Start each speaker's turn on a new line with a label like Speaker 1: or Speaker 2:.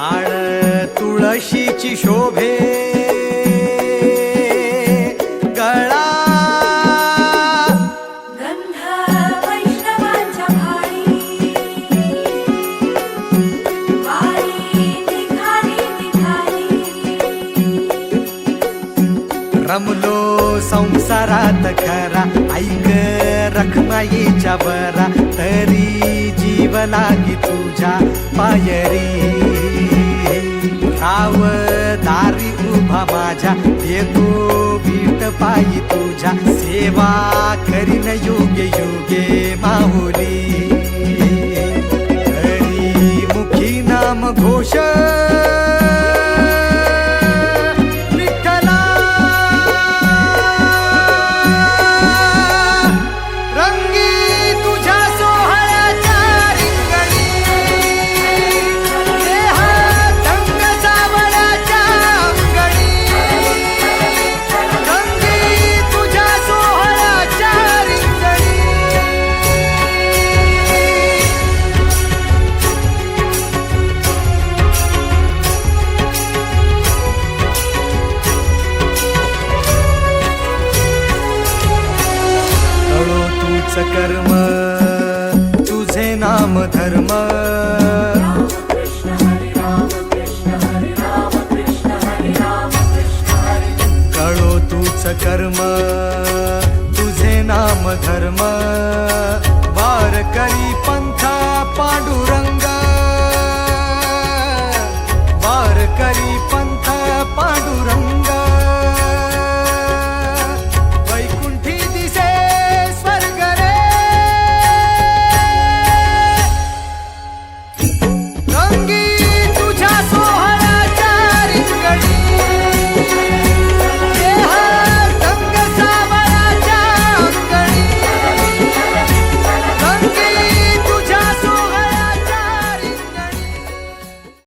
Speaker 1: माळ तुळशीची शोभे गळा
Speaker 2: गंध वैष्णवांच्या भाळी वारी निघाली
Speaker 1: रमलो संसारात खरा ऐक रखमाईच्या बरा तरी जीव लागी तुझ्या पायरी राव दारी उभा माझ्या येतो बीट पायी तुझ्या सेवा करीन योगे योगे माहुली हरी मुखी नाम घोष कर्म तुझे नाम धर्म कळो तूच कर्म तुझे नाम धर्म वार करी पंथा पांडुरंग वार करी पंथा पांडुरंग